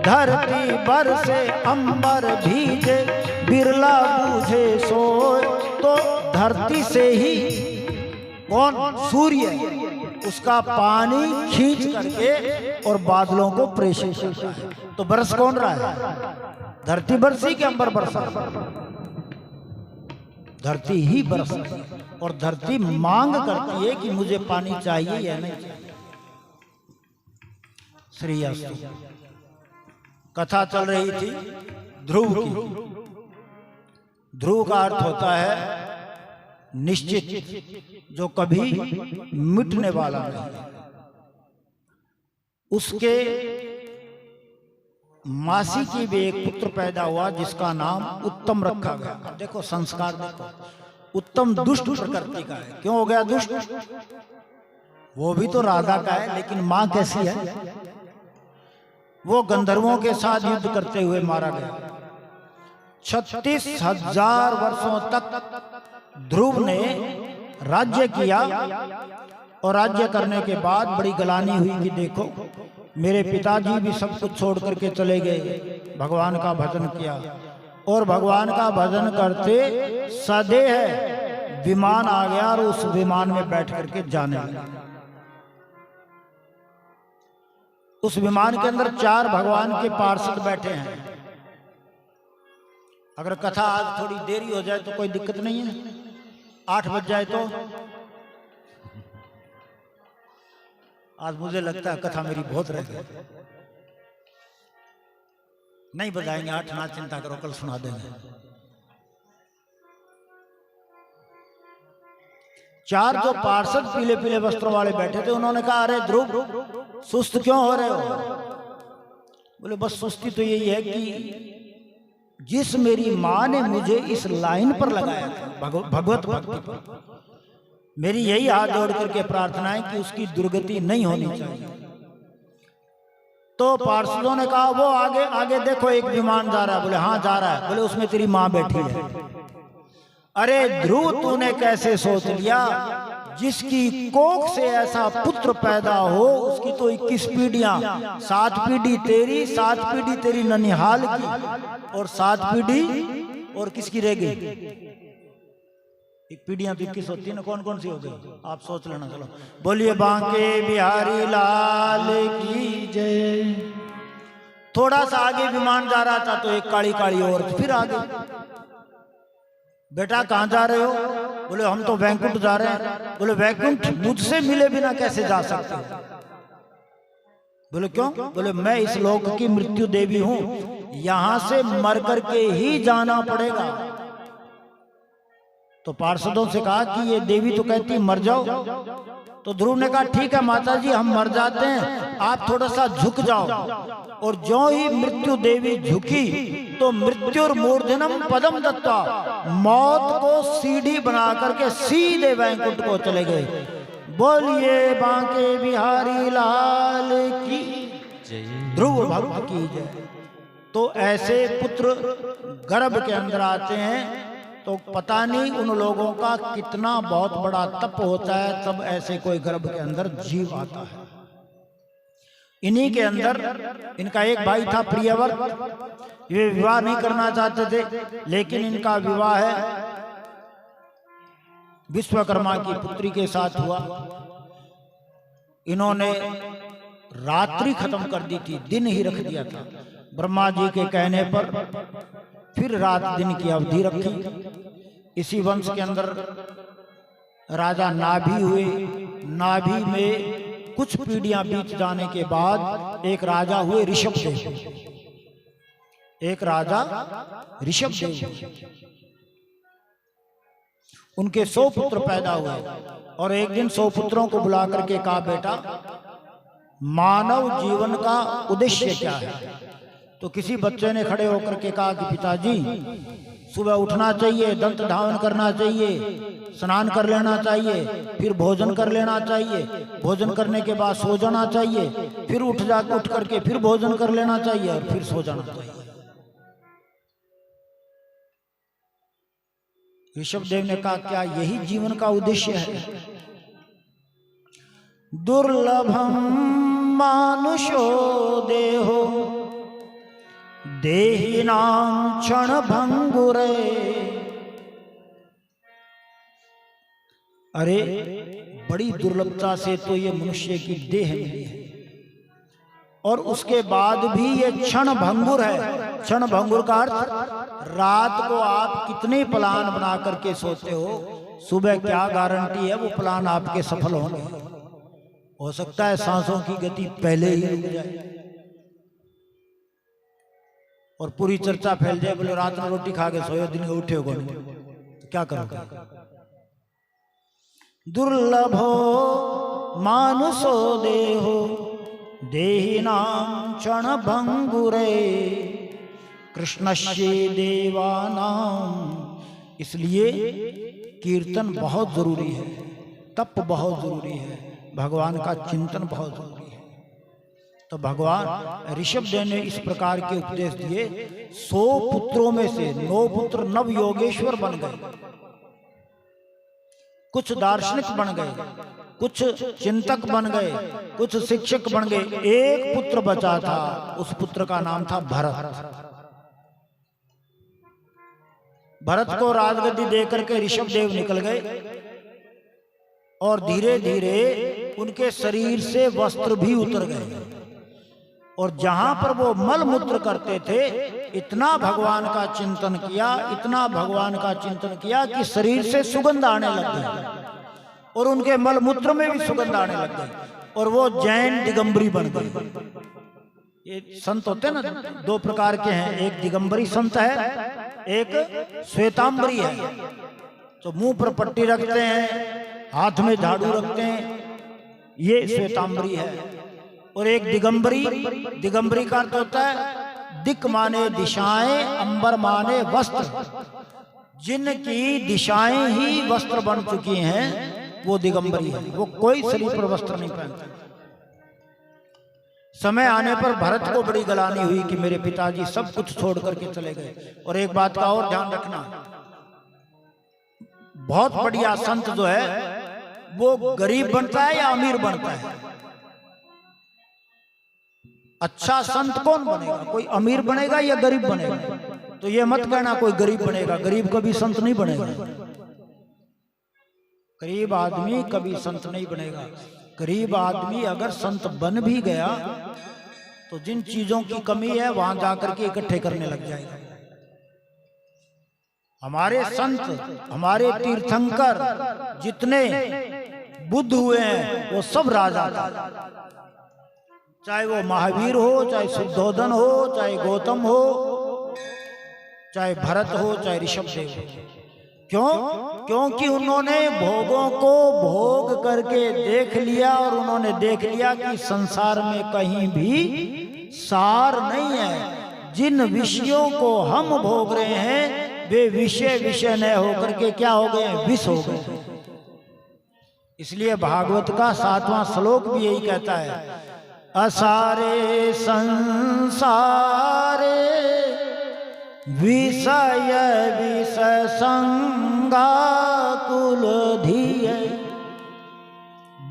धरती बरसे अंबर भीजे, बिरला बूझे सोए। तो धरती से ही कौन? सूर्य उसका पानी खींच करके और बादलों को प्रेषित करता है। तो बरस कौन रहा है? धरती बरसी के अंबर बरसा? धरती ही बरसती है। और धरती मांग करती है कि मुझे पानी चाहिए या नहीं चाहिए। श्री अस्तु। कथा चल रही थी ध्रुव की। ध्रुव का अर्थ होता है निश्चित, जो कभी मिटने वाला नहीं। उसके मासी की भी एक पुत्र पैदा हुआ जिसका नाम उत्तम रखा गया। देखो संस्कार देखो। उत्तम दुष्ट प्रकृति का है। क्यों हो गया दुष्ट? वो भी तो राधा का है, लेकिन मां कैसी है? वो गंधर्वों के साथ युद्ध करते हुए मारा गया। 36,000 वर्षों तक ध्रुव ने राज्य किया और राज्य करने के बाद बड़ी गलानी हुई कि देखो मेरे पिताजी भी सब कुछ छोड़ करके चले गए, भगवान का भजन किया। और भगवान का भजन करते सदेह विमान आ गया और उस विमान में बैठ करके जाने लगा। उस विमान के अंदर 4 भगवान के पार्षद बैठे हैं। अगर कथा आज थोड़ी देरी हो जाए तो कोई दिक्कत नहीं है, 8 बज जाए तो। आज मुझे लगता है कथा मेरी बहुत रह गई। नहीं बजाएंगे 8, ना चिंता करो, कल सुना देंगे। 4 जो पार्षद पीले पीले वस्त्रों वाले बैठे थे, उन्होंने कहा अरे ध्रुव सुस्त क्यों हो रहे हो? बोले बस सुस्ती तो यही है कि जिस मेरी माँ ने मुझे इस लाइन पर लगाया था भगवत भक्ति पर, मेरी यही हाथ जोड़ करके प्रार्थना है कि उसकी दुर्गति नहीं होनी चाहिए। तो पार्षदों ने कहा वो आगे आगे देखो एक विमान जा रहा है। बोले हाँ जा रहा है। बोले उसमें तेरी माँ बैठी है। अरे ध्रुव तूने कैसे सोच लिया? जिसकी कोख से ऐसा पुत्र पैदा हो उसकी तो 21 पीढ़ियां, 7 पीढ़ी तेरी, 7 पीढ़ी तेरी ननिहाल की और 7 पीढ़ी और किसकी रह गई? एक पीढ़ियां तो 21 होती है ना, कौन कौन सी हो गई आप सोच लेना। चलो बोलिए बांके बिहारी लाल की जय। थोड़ा सा आगे विमान जा रहा था तो एक काली काली औरत फिर आगे। बेटा कहाँ जा रहे हो? बोले हम तो वैकुंठ जा रहे हैं। बोले वैकुंठ मुझसे मिले बिना कैसे जा सकते? बोले क्यों? बोले मैं इस लोक की मृत्यु देवी हूं, यहां से मर करके ही जाना पड़ेगा। तो पार्षदों से कहा कि ये देवी तो कहती मर जाओ। तो ध्रुव ने कहा ठीक है माता जी हम मर जाते हैं, आप थोड़ा सा झुक जाओ। और जो ही मृत्यु देवी झुकी तो मृत्युर्मूर्धनम पदम दत्ता, मौत को सीढ़ी बना करके सीधे वैकुंठ को चले गए। बोलिए बांके बिहारी लाल की जय, ध्रुव भक्त की जय। तो ऐसे पुत्र गर्भ के अंदर आते हैं तो पता नहीं उन लोगों का कितना बहुत बड़ा तप होता है, तब ऐसे कोई गर्भ के अंदर जीव आता है। इन्हीं के अंदर इनका एक भाई था प्रियव्रत। ये विवाह नहीं करना चाहते थे, लेकिन इनका विवाह है विश्वकर्मा की पुत्री के साथ हुआ। इन्होंने रात्रि खत्म कर दी थी, दिन ही रख दिया था। ब्रह्मा जी के कहने पर फिर रात दिन की अवधि रखी। इसी वंश के अंदर राजा नाभि हुए। नाभि में कुछ पीढ़ियां बीत जाने के बाद एक राजा हुए ऋषभदेव। एक राजा ऋषभदेव, उनके 100 पुत्र पैदा हुए। और एक दिन 100 पुत्रों को बुला करके कहा बेटा मानव जीवन का उद्देश्य क्या है? तो किसी बच्चे ने खड़े होकर के कहा कि पिताजी सुबह उठना चाहिए, दंत धावन करना चाहिए, स्नान कर लेना चाहिए, फिर भोजन कर लेना चाहिए, भोजन करने के बाद सो जाना चाहिए, फिर उठ करके फिर भोजन कर लेना चाहिए और फिर सो जाना चाहिए। ऋषभदेव ने कहा क्या यही जीवन का उद्देश्य है? दुर्लभम मानुषो देहो देहिनां क्षण भंगुरे। अरे बड़ी दुर्लभता से तो ये मनुष्य की देह मिली है, और उसके बाद भी ये क्षण भंगुर है। क्षण भंगुर का अर्थ रात को आप कितने प्लान बना करके सोते हो, सुबह क्या गारंटी है वो प्लान आपके सफल होंगे। हो सकता है सांसों की गति पहले ही रुक जाए और पूरी चर्चा फैल जाए, बोले रात में रोटी खा के सोए, दिन में उठे हो तो क्या करोगे। दुर्लभो मानुषो देहो देहिनां क्षण भंगुरे कृष्णस्य देवानां। इसलिए कीर्तन बहुत जरूरी है, तप बहुत जरूरी है, भगवान का चिंतन बहुत जरूरी है। तो भगवान ऋषभदेव ने इस प्रकार के उपदेश दिए। 100 पुत्रों में से 9 पुत्र नव योगेश्वर बन गए, कुछ दार्शनिक बन गए, कुछ चिंतक बन गए, कुछ शिक्षक बन गए। एक पुत्र बचा था, उस पुत्र का नाम था भरत। भरत को राजगद्दी देकर के ऋषभदेव निकल गए और धीरे धीरे उनके शरीर से वस्त्र भी उतर गए, और जहां पर वो मल मूत्र करते थे इतना भगवान का चिंतन किया, इतना भगवान का चिंतन किया कि शरीर से सुगंध आने लग गई, और उनके मल मूत्र में भी सुगंध आने लग गई, और वो जैन दिगंबरी बन गए। ये संत होते हैं ना, 2 प्रकार के हैं, एक दिगंबरी संत है, एक श्वेतांबरी है। तो मुंह पर पट्टी रखते हैं, हाथ में झाड़ू रखते हैं, ये श्वेतांबरी है। और एक दिगंबरी, दिगंबरी का अर्थ होता है दिक माने दिशाएं, अंबर माने वस्त्र। जिनकी दिशाएं ही वस्त्र बन चुकी हैं वो दिगंबरी है, वो कोई शरीर पर वस्त्र नहीं पहनता। समय आने पर भरत को बड़ी गलानी हुई कि मेरे पिताजी सब कुछ छोड़ करके चले गए। और एक बात का और ध्यान रखना, बहुत बढ़िया संत जो है वो गरीब बनता है या अमीर बनता है? अच्छा संत कौन बनेगा? कोई अमीर बनेगा या गरीब बनेगा? तो ये मत कहना कोई गरीब बनेगा, गरीब कभी संत नहीं बनेगा। गरीब आदमी कभी संत नहीं बनेगा। गरीब आदमी अगर संत बन भी गया तो जिन चीजों की कमी है वहां जाकर के इकट्ठे करने लग जाएगा। हमारे संत, हमारे तीर्थंकर जितने बुद्ध हुए हैं वो सब राजा था, चाहे वो महावीर हो, चाहे शुद्धोधन हो, चाहे गौतम हो, चाहे भरत हो, चाहे ऋषभदेव हो। क्यों? क्योंकि उन्होंने भोगों को भोग करके देख लिया, और उन्होंने देख लिया कि संसार में कहीं भी सार नहीं है। जिन विषयों को हम भोग रहे हैं वे विषय विषय न होकर के क्या हो गए? विष हो गए। इसलिए भागवत का 7वां श्लोक भी यही कहता है, असारे संसारे विषय विष संगा कुल धीय।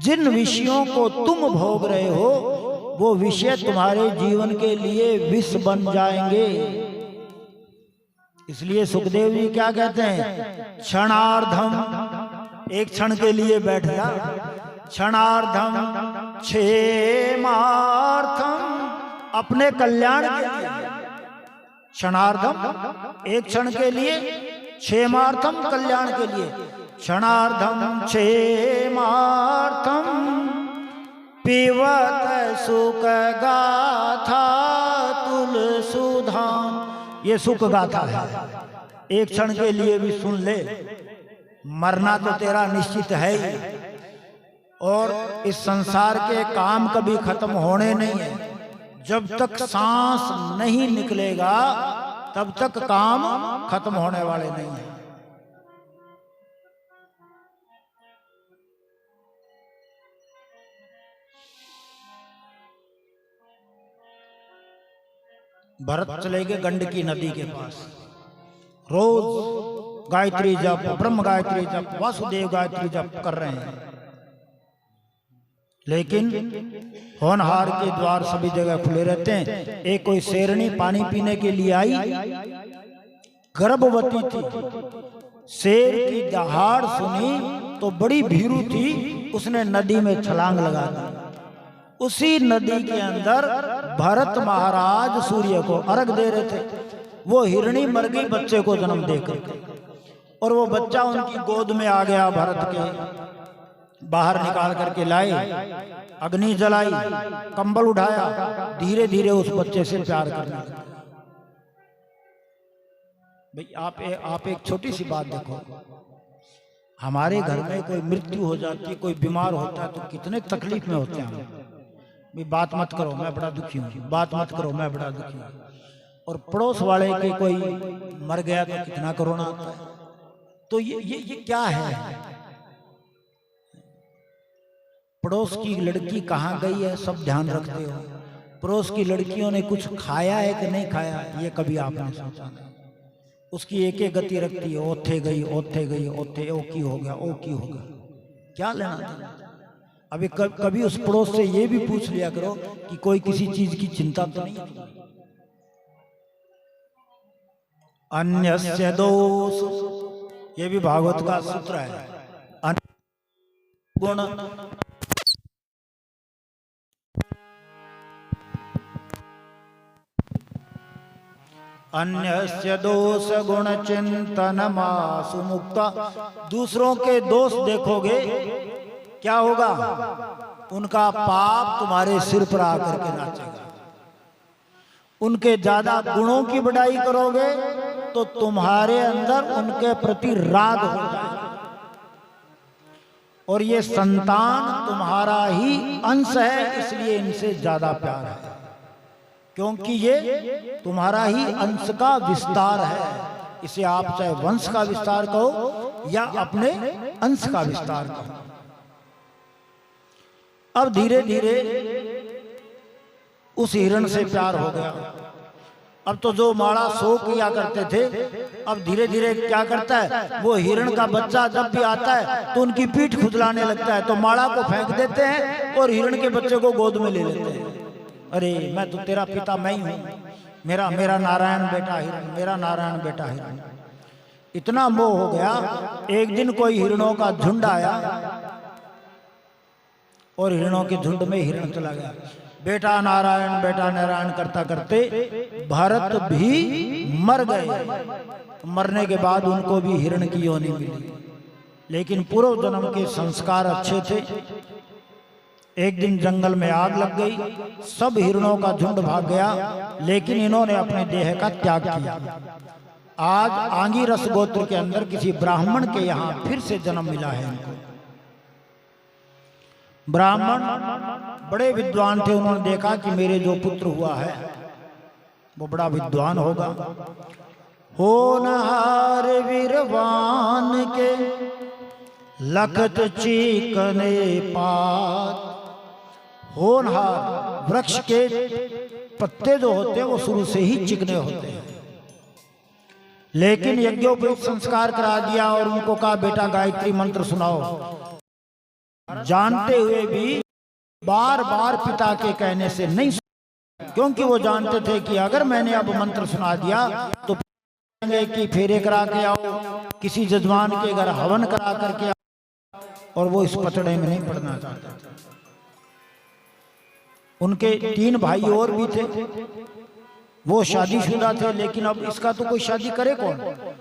जिन विषयों को तुम भोग रहे हो वो विषय तुम्हारे जीवन के लिए विष बन जाएंगे। इसलिए सुखदेव जी क्या कहते हैं? क्षणार्धम, एक क्षण के लिए बैठ जा, क्षणार्धम क्षेमार्थम, अपने कल्याण के लिए। क्षणार्धम एक क्षण के लिए, क्षेमार्थम कल्याण के लिए। क्षणार्धम क्षेमार्थम पिबत सुख गाथा तुलसुधाम। ये सुख गाथा है, एक क्षण के लिए भी सुन ले। मरना तो तेरा निश्चित है ही, और इस संसार के काम कभी खत्म होने नहीं है। जब तक सांस नहीं निकलेगा तब तक काम खत्म होने वाले नहीं है। भरत चले गए गंडकी नदी के पास, रोज गायत्री जप, ब्रह्म गायत्री जप, वासुदेव गायत्री जप कर रहे हैं। लेकिन होनहार के द्वार सभी जगह खुले रहते हैं। एक कोई शेरनी पानी पीने के लिए आई, गर्भवती थी। शेर की दहाड़ सुनी तो बड़ी भीरू थी, उसने नदी में छलांग लगा दी। उसी नदी के अंदर भरत महाराज सूर्य को अर्घ दे रहे थे। वो हिरणी मर गई बच्चे को जन्म देकर, और वो बच्चा उनकी गोद में आ गया। भरत के बाहर निकाल करके लाए, अग्नि जलाई, कंबल उठाया, धीरे धीरे उस बच्चे से प्यार करने लगे। भाई आप एक छोटी सी बात देखो, हमारे घर में कोई मृत्यु हो जाती है, कोई बीमार होता है तो कितने तकलीफ में होते हैं हम। भाई बात मत करो मैं बड़ा दुखी हूँ, बात मत करो मैं बड़ा दुखी हूँ। और पड़ोस वाले के कोई मर गया तो कितना करोना आता है। तो ये क्या है? पड़ोस की लड़की कहाँ गई है सब ध्यान रखते हो। पड़ोस की लड़कियों ने कुछ खाया है कि नहीं खाया, ये कभी आपने सोचा नहीं। उसकी एक एक गति रखती है, ओथे गई, ओथे गई, ओथे, ओ की हो गया, ओ की हो गया, क्या लेना था। अभी कभी उस पड़ोस से ये भी पूछ लिया करो कि कोई किसी चीज की चिंता तो नहीं है। अन्यस्य दोष, ये भी भागवत का सूत्र है। गुण अन्यस्य दोष गुण चिंतन मासु मुक्ता। दूसरों के दोष देखोगे क्या होगा? उनका पाप तुम्हारे सिर पर आकर के नाचेगा। उनके ज्यादा गुणों की बढ़ाई करोगे तो तुम्हारे अंदर उनके प्रति राग हो जाएगा। और ये संतान तुम्हारा ही अंश है, इसलिए इनसे ज्यादा प्यार है, क्योंकि ये तुम्हारा ही अंश का विस्तार है। इसे आप चाहे वंश का विस्तार कहो या अपने अंश का विस्तार कहो। अब धीरे धीरे उस हिरण से प्यार हो गया। अब तो जो माड़ा शो किया करते थे, अब धीरे धीरे क्या करता है, वो हिरण का बच्चा जब भी आता है तो उनकी पीठ खुजलाने लगता है, तो माड़ा को फेंक देते हैं और हिरण के बच्चे को गोद में ले लेते हैं। अरे मैं तो तेरा पिता मैं ही हूँ, मेरा नारायण बेटा हिरण, मेरा नारायण बेटा हिरण। इतना मोह हो गया। एक दिन कोई हिरणों का झुंड आया और हिरणों के झुंड में हिरण चला गया। बेटा नारायण करता करते भरत भी मर गए। मरने के बाद उनको भी हिरण की योनि मिली, लेकिन पूर्व जन्म के संस्कार अच्छे थे। एक दिन जंगल में आग लग गई, सब हिरणों का झुंड भाग गया, लेकिन इन्होंने अपने देह का त्याग किया। आज आंगीरस गोत्र के अंदर किसी ब्राह्मण के यहाँ फिर से जन्म मिला है इनको। ब्राह्मण बड़े विद्वान थे, उन्होंने देखा कि मेरे जो पुत्र हुआ है वो बड़ा विद्वान होगा। होनहार वीरवान के लखत चीकने पात। होनहार वृक्ष के पत्ते जो होते हैं वो शुरू से ही चिकने होते हैं, लेकिन यज्ञोपवीत संस्कार करा दिया और उनको कहा बेटा गायत्री मंत्र सुनाओ। जानते हुए भी बार बार पिता के कहने से नहीं सुना, क्योंकि वो जानते थे कि अगर मैंने अब मंत्र सुना दिया तो कहेंगे कि फेरे करा के आओ, किसी जजमान के घर हवन करा करके आओ, और वो इस पचड़े में नहीं पड़ना चाहते थे। उनके 3 भाई और भी थे, वो शादीशुदा थे, लेकिन अब इसका तो कोई शादी करे कौन।